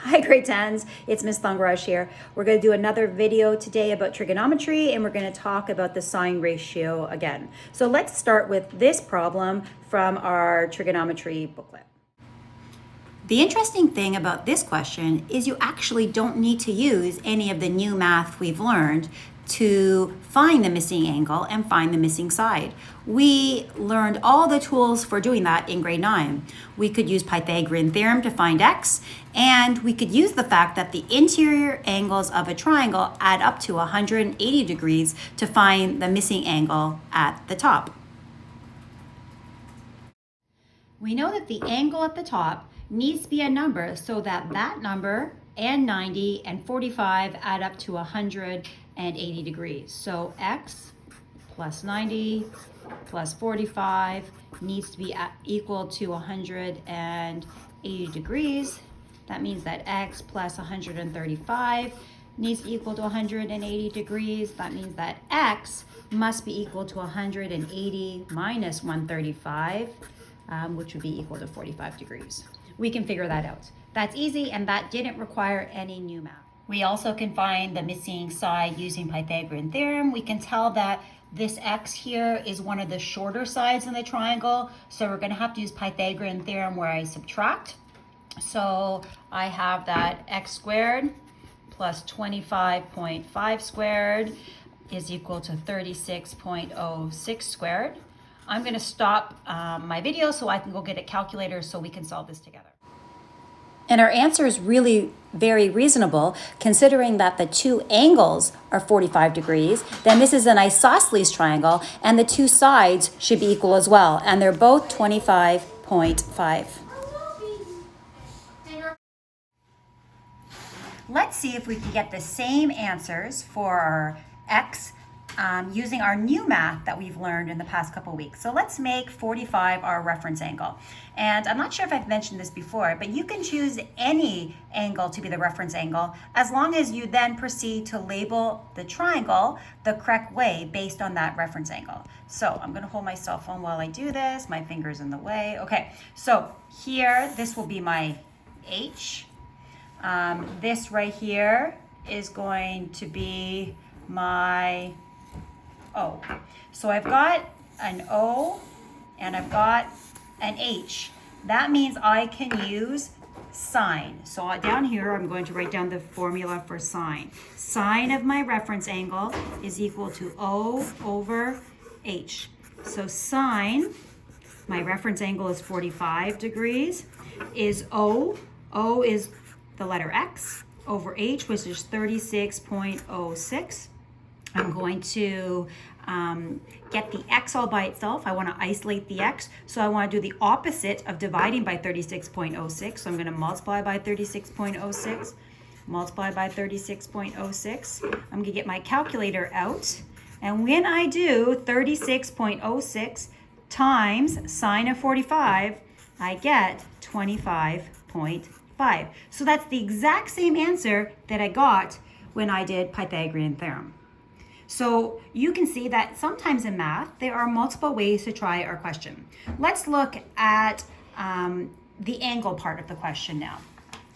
Hi grade 10s, it's Miss Thongaraj here. We're going to do another video today about trigonometry, and we're going to talk about the sine ratio again. So let's start with this problem from our trigonometry booklet. The interesting thing about this question is you actually don't need to use any of the new math we've learned to find the missing angle and find the missing side. We learned all the tools for doing that in grade 9. We could use Pythagorean theorem to find x, and we could use the fact that the interior angles of a triangle add up to 180 degrees to find the missing angle at the top. We know that the angle at the top needs to be a number so that that number and 90 and 45 add up to 180 degrees. So x plus 90 plus 45 needs to be equal to 180 degrees. That means that x plus 135 needs to equal to 180 degrees. That means that x must be equal to 180 minus 135, which would be equal to 45 degrees. We can figure that out. That's easy, and that didn't require any new math. We also can find the missing side using Pythagorean theorem. We can tell that this x here is one of the shorter sides in the triangle, so we're going to have to use Pythagorean theorem where I subtract. So I have that x squared plus 25.5 squared is equal to 36.06 squared. I'm going to stop my video so I can go get a calculator so we can solve this together. And our answer is really very reasonable considering that the two angles are 45 degrees. Then this is an isosceles triangle and the two sides should be equal as well. And they're both 25.5. Let's see if we can get the same answers for our x using our new math that we've learned in the past couple weeks. So let's make 45 our reference angle. And I'm not sure if I've mentioned this before, but you can choose any angle to be the reference angle as long as you then proceed to label the triangle the correct way based on that reference angle. So I'm gonna hold my cell phone while I do this. My finger's in the way. Okay, so here, this will be my H. This right here is going to be my O. So I've got an O and I've got an H. That means I can use sine. So down here, I'm going to write down the formula for sine. Sine of my reference angle is equal to O over H. So sine, my reference angle is 45 degrees, is O. O is the letter X over H, which is 36.06. I'm going to get the x all by itself. I want to isolate the x, so I want to do the opposite of dividing by 36.06. So I'm going to multiply by 36.06, multiply by 36.06. I'm going to get my calculator out, and when I do 36.06 times sine of 45, I get 25.5. So that's the exact same answer that I got when I did Pythagorean theorem. So you can see that sometimes in math, there are multiple ways to try our question. Let's look at the angle part of the question now.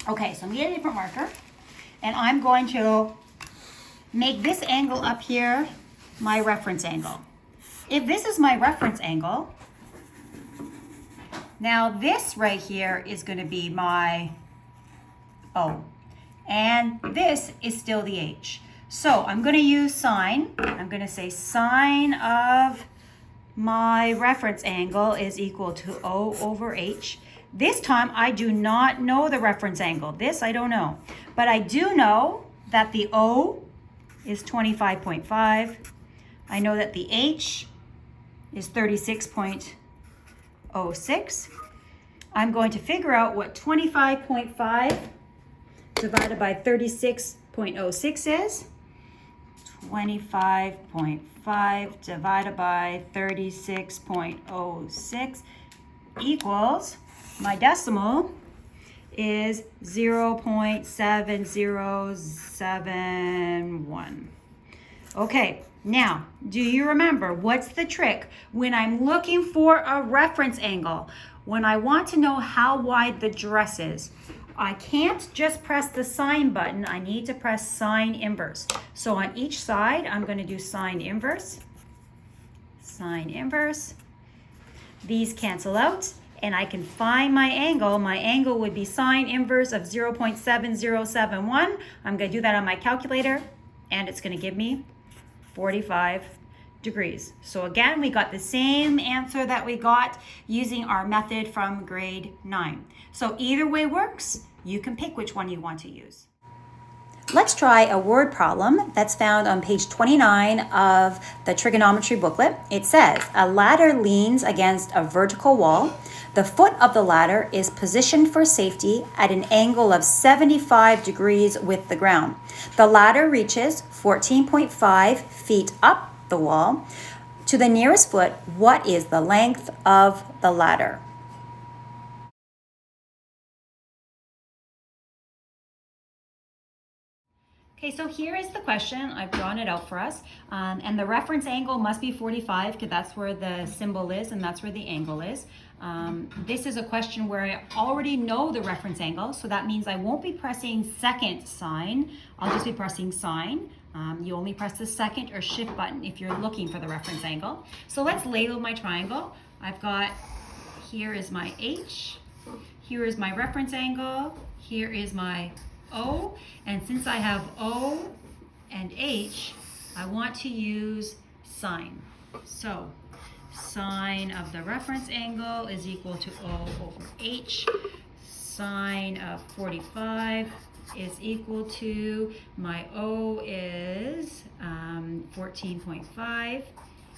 Okay, so I'm getting a different marker, and I'm going to make this angle up here my reference angle. If this is my reference angle, now this right here is going to be my O, and this is still the H. So I'm going to use sine. I'm going to say sine of my reference angle is equal to O over H. This time I do not know the reference angle. This I don't know. But I do know that the O is 25.5. I know that the H is 36.06. I'm going to figure out what 25.5 divided by 36.06 is. 25.5 divided by 36.06 equals, my decimal is 0.7071. Okay, now, do you remember what's the trick when I'm looking for a reference angle? When I want to know how wide the dress is, I can't just press the sine button. I need to press sine inverse. So on each side, I'm going to do sine inverse, sine inverse. These cancel out, and I can find my angle. My angle would be sine inverse of 0.7071. I'm going to do that on my calculator, and it's going to give me 45 degrees. So again, we got the same answer that we got using our method from grade 9. So either way works. You can pick which one you want to use. Let's try a word problem that's found on page 29 of the trigonometry booklet. It says, a ladder leans against a vertical wall. The foot of the ladder is positioned for safety at an angle of 75 degrees with the ground. The ladder reaches 14.5 feet up the wall. To the nearest foot, what is the length of the ladder? Okay, so here is the question. I've drawn it out for us. And the reference angle must be 45 because that's where the symbol is and that's where the angle is. This is a question where I already know the reference angle, so that means I won't be pressing second sine. I'll just be pressing sine. You only press the second or shift button if you're looking for the reference angle. So let's label my triangle. I've got, here is my H, here is my reference angle, here is my O, and since I have O and H, I want to use sine. So sine of the reference angle is equal to O over H. Sine of 45 is equal to, my O is 14.5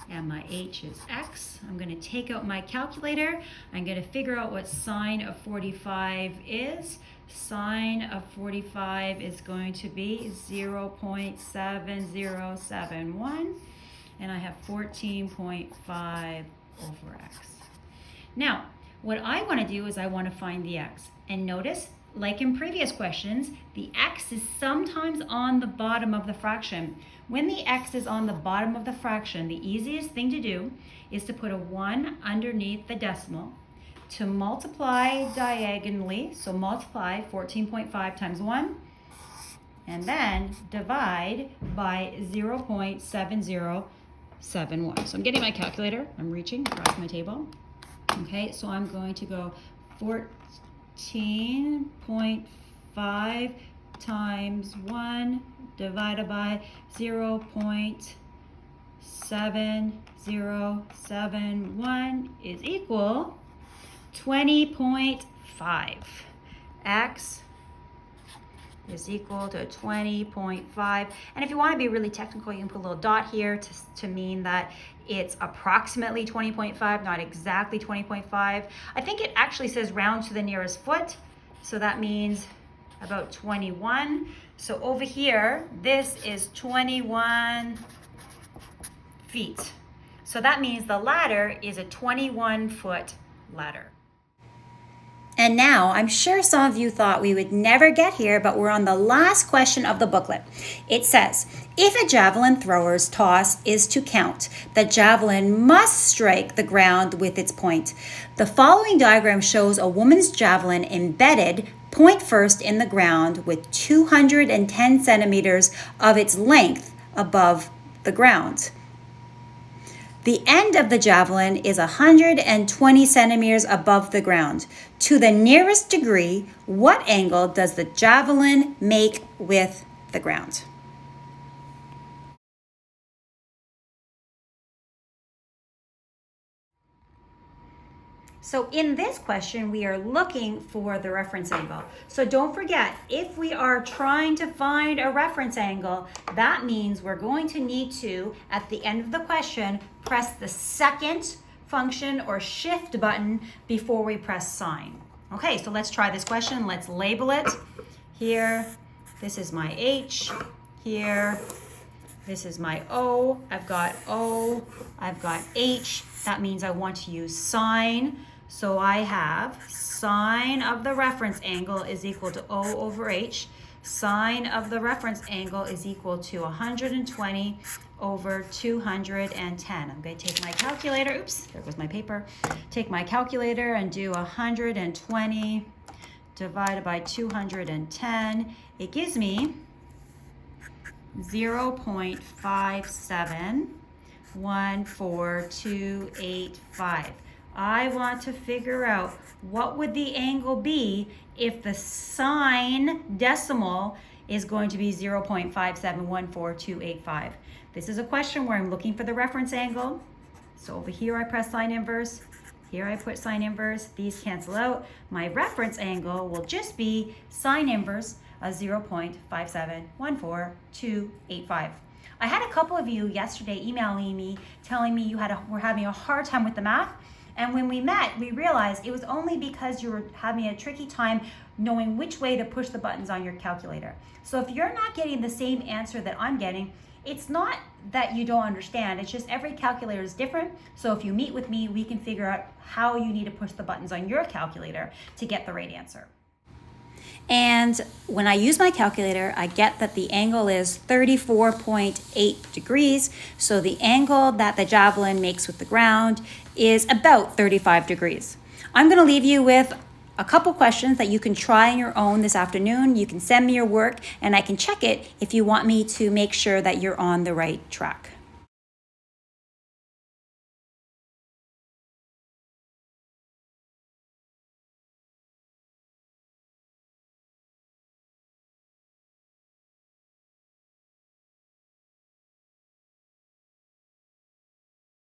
and my H is X. I'm going to take out my calculator. I'm going to figure out what sine of 45 is. Sine of 45 is going to be 0.7071, and I have 14.5 over X. Now, what I want to do is I want to find the X. And notice, like in previous questions, the X is sometimes on the bottom of the fraction. When the X is on the bottom of the fraction, the easiest thing to do is to put a 1 underneath the decimal, to multiply diagonally, so multiply 14.5 times 1, and then divide by 0.7071. So I'm getting my calculator, I'm reaching across my table. Okay, so I'm going to go 14.5 times 1 divided by 0.7071 is equal 20.5. X is equal to 20.5. And if you want to be really technical, you can put a little dot here to mean that it's approximately 20.5, not exactly 20.5. I think it actually says round to the nearest foot. So that means about 21. So over here, this is 21 feet. So that means the ladder is a 21-foot ladder. And now, I'm sure some of you thought we would never get here, but we're on the last question of the booklet. It says, if a javelin thrower's toss is to count, the javelin must strike the ground with its point. The following diagram shows a woman's javelin embedded point first in the ground with 210 centimeters of its length above the ground. The end of the javelin is 120 centimeters above the ground. To the nearest degree, what angle does the javelin make with the ground? So in this question, we are looking for the reference angle. So don't forget, if we are trying to find a reference angle, that means we're going to need to, at the end of the question, press the second function or shift button before we press sine. Okay, so let's try this question. Let's label it. Here, this is my H. Here, this is my O. I've got O, I've got H. That means I want to use sine. So I have sine of the reference angle is equal to O over H. Sine of the reference angle is equal to 120 over 210. I'm going to take my calculator. Oops, there goes my paper. Take my calculator and do 120 divided by 210. It gives me 0.5714285. I want to figure out what would the angle be if the sign decimal is going to be 0.5714285. This is a question where I'm looking for the reference angle. So over here I press sine inverse, here I put sine inverse, these cancel out. My reference angle will just be sine inverse of 0.5714285. I had a couple of you yesterday emailing me telling me were having a hard time with the math. And when we met, we realized it was only because you were having a tricky time knowing which way to push the buttons on your calculator. So if you're not getting the same answer that I'm getting, it's not that you don't understand, it's just every calculator is different. So if you meet with me, we can figure out how you need to push the buttons on your calculator to get the right answer. And when I use my calculator, I get that the angle is 34.8 degrees. So the angle that the javelin makes with the ground is about 35 degrees. I'm going to leave you with a couple questions that you can try on your own this afternoon. You can send me your work and I can check it if you want me to make sure that you're on the right track.